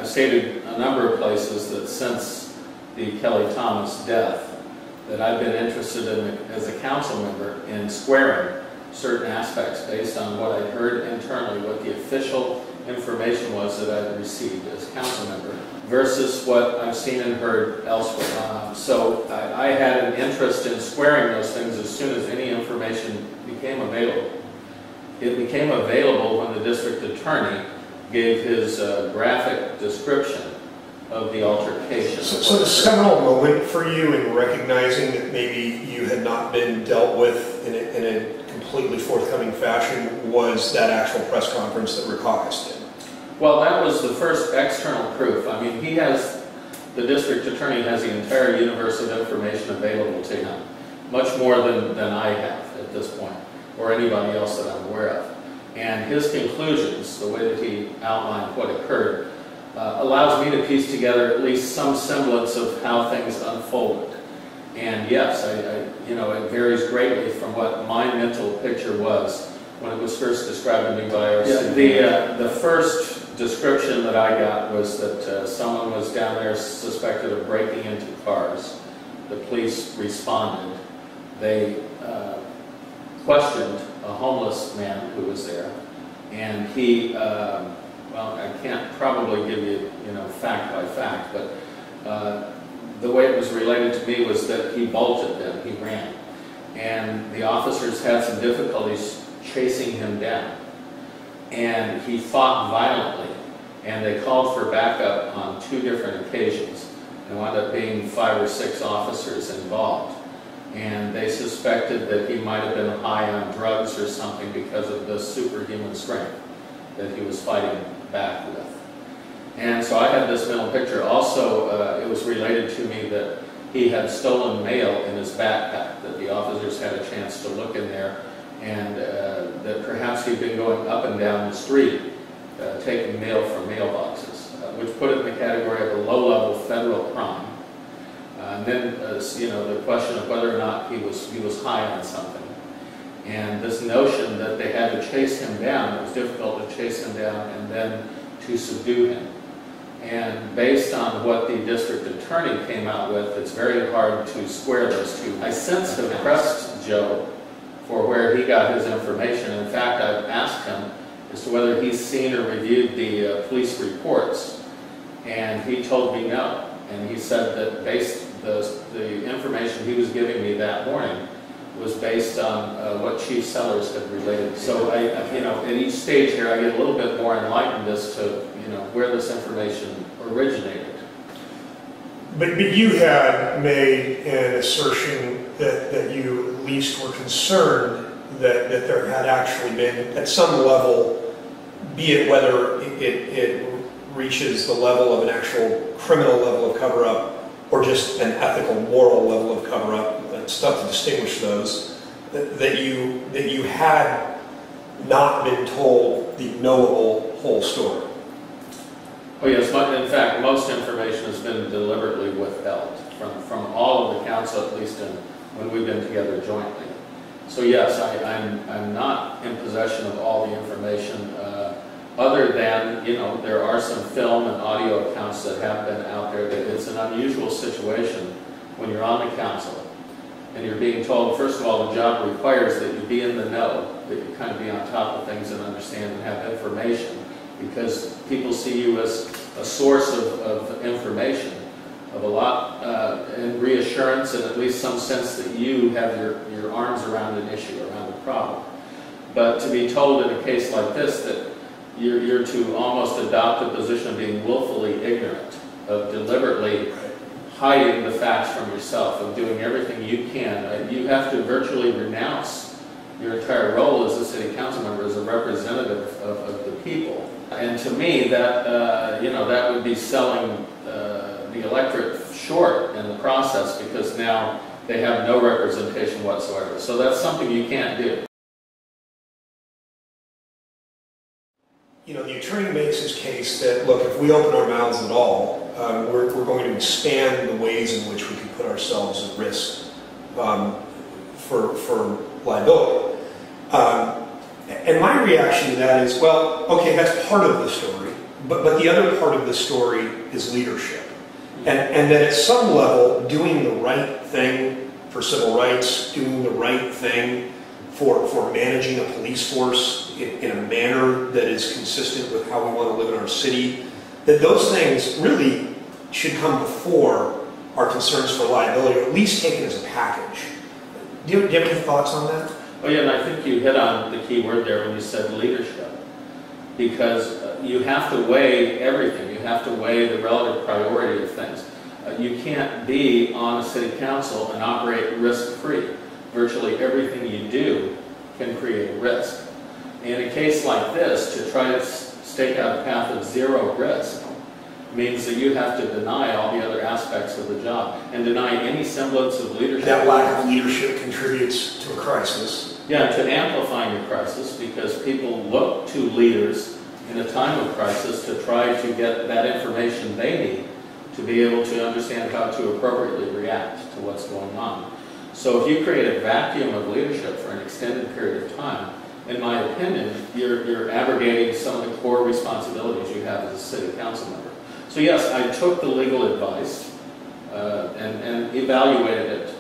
I've stated a number of places that since the Kelly Thomas death, that I've been interested in, as a council member, in squaring certain aspects based on what I'd heard internally, what the official information was that I'd received as a council member, versus what I've seen and heard elsewhere. So I had an interest in squaring those things as soon as any information became available. It became available when the district attorney gave his graphic description of the altercation. So the seminal moment for you in recognizing that maybe you had not been dealt with in a completely forthcoming fashion was that actual press conference that Rackauckus did? Well, that was the first external proof. I mean, the district attorney has the entire universe of information available to him, much more than I have at this point, or anybody else that I'm aware of. And his conclusions, the way that he outlined what occurred, allows me to piece together at least some semblance of how things unfolded. And yes, you know, it varies greatly from what my mental picture was when it was first described to me by our city. The first description that I got was that someone was down there suspected of breaking into cars. The police responded. They questioned a homeless man who was there, and he, well, I can't probably give you, fact by fact, but the way it was related to me was that he bolted them, he ran. And the officers had some difficulties chasing him down. And he fought violently, and they called for backup on 2 different occasions. There wound up being 5 or 6 officers involved. And they suspected that he might have been high on drugs or something because of the superhuman strength that he was fighting back with. And so I had this mental picture. Also, it was related to me that he had stolen mail in his backpack, that the officers had a chance to look in there, and that perhaps he'd been going up and down the street taking mail from mailboxes, which put it in the category of a low-level federal crime. And then, the question of whether or not he was high on something. And this notion that they had to chase him down, it was difficult to chase him down and then to subdue him. And based on what the district attorney came out with, it's very hard to square those two. I since have pressed Joe for where he got his information. In fact, I've asked him as to whether he's seen or reviewed the police reports, and he told me no. And he said that the information he was giving me that morning was based on what Chief Sellers had related. So at each stage here, I get a little bit more enlightened as to where this information originated. But you had made an assertion that you at least were concerned that there had actually been, at some level, be it whether it reaches the level of an actual criminal level of cover-up or just an ethical, moral level of cover-up, it's tough to distinguish those, that you had not been told the knowable whole story. Oh yes, in fact, most information has been deliberately withheld from all of the council, at least when we've been together jointly. So yes, I'm not in possession of all the information, other than, there are some film and audio accounts that have been out there. It's an unusual situation when you're on the council and you're being told, first of all, the job requires that you be in the know, that you kind of be on top of things and understand and have information, because people see you as a source of information, of a lot, and reassurance, and at least some sense that you have your arms around an issue, around a problem. But to be told in a case like this that you're to almost adopt a position of being willfully ignorant, of deliberately hiding the facts from yourself, of doing everything you can. You have to virtually renounce your entire role as a city council member, as a representative of the people. And to me, that that would be selling the electorate short in the process, because now they have no representation whatsoever. So that's something you can't do. The attorney makes his case that, look, if we open our mouths at all, we're going to expand the ways in which we can put ourselves at risk for liability. And my reaction to that is, well, okay, that's part of the story, But the other part of the story is leadership. And that at some level, doing the right thing for civil rights, doing the right thing for managing a police force in a manner that is consistent with how we want to live in our city, that those things really should come before our concerns for liability, or at least taken as a package. Do you have any thoughts on that? Oh yeah, and I think you hit on the key word there when you said leadership. Because you have to weigh everything. You have to weigh the relative priority of things. You can't be on a city council and operate risk-free. Virtually everything you do can create a risk. In a case like this, to try to stake out a path of zero risk means that you have to deny all the other aspects of the job and deny any semblance of leadership. That lack of leadership contributes to a crisis. Yeah, to amplifying a crisis, because people look to leaders in a time of crisis to try to get that information they need to be able to understand how to appropriately react to what's going on. So if you create a vacuum of leadership for an extended period of time, in my opinion, you're abrogating some of the core responsibilities you have as a city council member. So yes, I took the legal advice and evaluated it,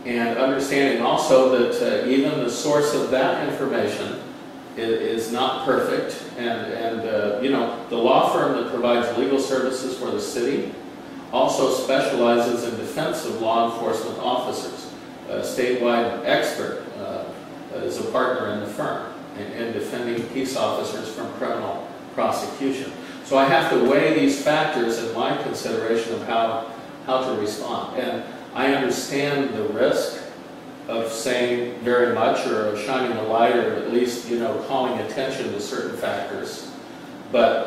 and understanding also that even the source of that information is not perfect, and you know, the law firm that provides legal services for the city also specializes in defense of law enforcement officers. A statewide expert is a partner in the firm in defending peace officers from criminal prosecution. So I have to weigh these factors in my consideration of how to respond. And I understand the risk of saying very much, or of shining a light, or at least, you know, calling attention to certain factors. But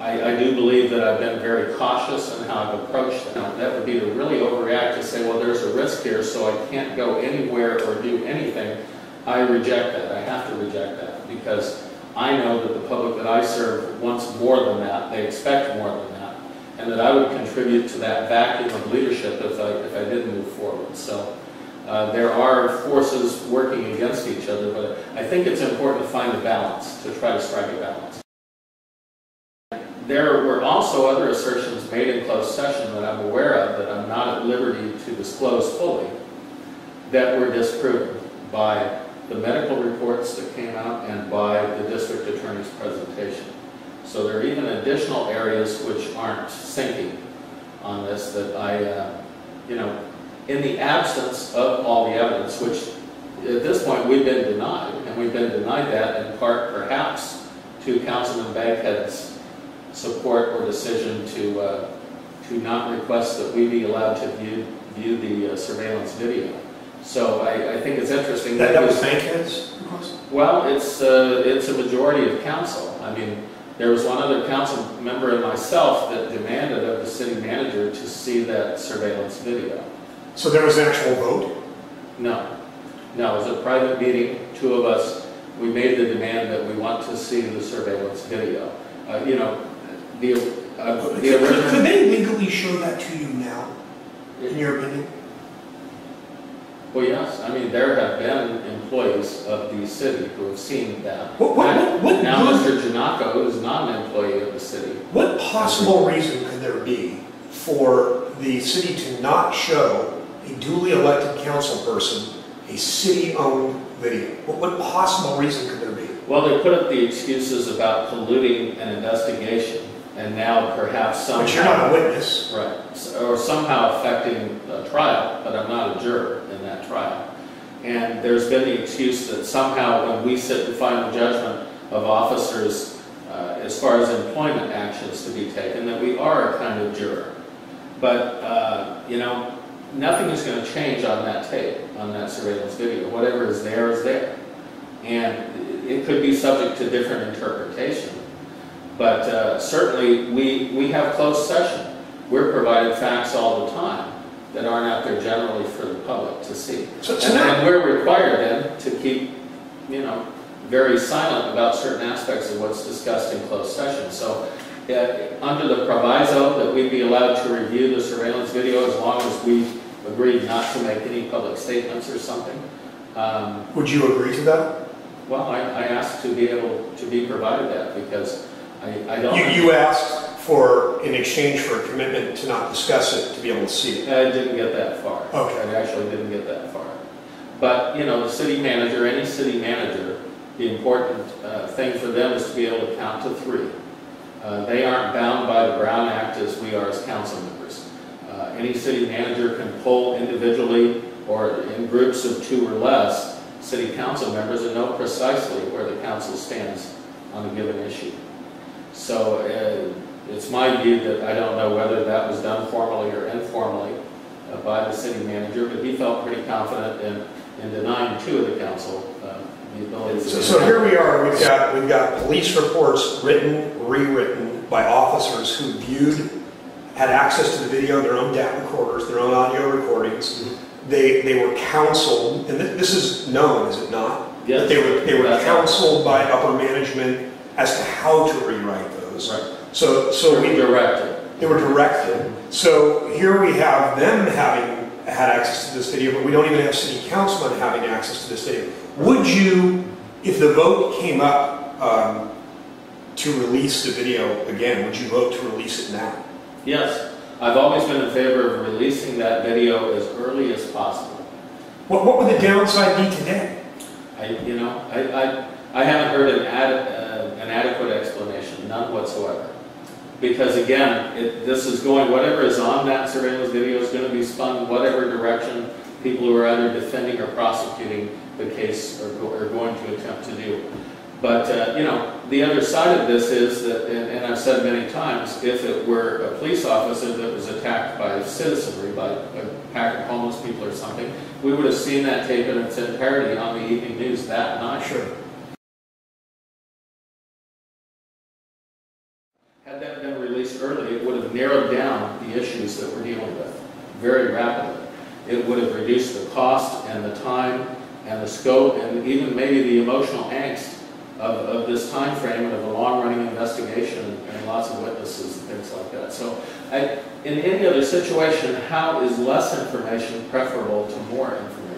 I do believe that I've been very cautious in how I've approached it. That would be to really overreact to say, well, there's a risk here, so I can't go anywhere or do anything. I reject that. I have to reject that, because I know that the public that I serve wants more than that. They expect more than that. And that I would contribute to that vacuum of leadership if I didn't move forward. So there are forces working against each other, but I think it's important to find a balance, to try to strike a balance. There were also other assertions made in closed session that I'm aware of, that I'm not at liberty to disclose fully, that were disproven by the medical reports that came out and by the district attorney's presentation. So there are even additional areas which aren't sinking on this that I, you know, in the absence of all the evidence, which at this point we've been denied, and we've been denied that in part perhaps to Councilman Baghead's support or decision to not request that we be allowed to view the surveillance video. So I think it's interesting that was Bankhead's request? Well, it's a majority of council. I mean, there was one other council member and myself that demanded of the city manager to see that surveillance video. So there was an actual vote? No. No, it was a private meeting. Two of us, we made the demand that we want to see the surveillance video. You know, the original... Could they legally show that to you now, in your opinion? Well, yes. I mean, there have been employees of the city who have seen that. Now, Mr. Janako is not an employee of the city. What possible reason could there be for the city to not show a duly elected council person a city-owned video? What possible reason could there be? Well, they put up the excuses about polluting an investigation, and now perhaps somehow... But you're not a witness. Right. Or somehow affecting a trial, but I'm not a juror in that trial. And there's been the excuse that somehow when we sit in final judgment of officers as far as employment actions to be taken, that we are a kind of juror. But, you know, nothing is going to change on that tape, on that surveillance video. Whatever is there is there. And it could be subject to different interpretation. But certainly we have closed session. We're provided facts all the time that aren't out there generally for the public to see. And we're required then to keep, you know, very silent about certain aspects of what's discussed in closed session. So under the proviso that we'd be allowed to review the surveillance video as long as we agreed not to make any public statements or something. Would you agree to that? Well, I asked to be able to be provided that because I don't. You asked for, in exchange for a commitment to not discuss it, to be able to see it. I didn't get that far. Okay. I actually didn't get that far. But, you know, the city manager, any city manager, the important thing for them is to be able to count to 3. They aren't bound by the Brown Act as we are as council members. Any city manager can poll individually or in groups of 2 or less city council members and know precisely where the council stands on a given issue. So it's my view that I don't know whether that was done formally or informally by the city manager, but he felt pretty confident in denying 2 of the council the ability to... So here we are, we've got police reports written, rewritten by officers who had access to the video, their own DAT recorders, their own audio recordings. Mm-hmm. They were counseled, and this is known, is it not? Yes. They were counseled by upper management as to how to rewrite those. Right. So they were directed. They were directed. So here we have them having had access to this video, but we don't even have city councilmen having access to this video. Would you, if the vote came up to release the video again, would you vote to release it now? Yes. I've always been in favor of releasing that video as early as possible. What would the downside be today? I haven't heard an adequate explanation, none whatsoever. Because again, this is going, whatever is on that surveillance video is going to be spun whatever direction people who are either defending or prosecuting the case are going to attempt to do. But, you know, the other side of this is that, and I've said many times, if it were a police officer that was attacked by citizenry, by a pack of homeless people or something, we would have seen that tape in its entirety on the evening news that night. Sure. Had that been released early, it would have narrowed down the issues that we're dealing with very rapidly. It would have reduced the cost and the time and the scope and even maybe the emotional angst of this time frame and of a long-running investigation and lots of witnesses and things like that. So in any other situation, how is less information preferable to more information?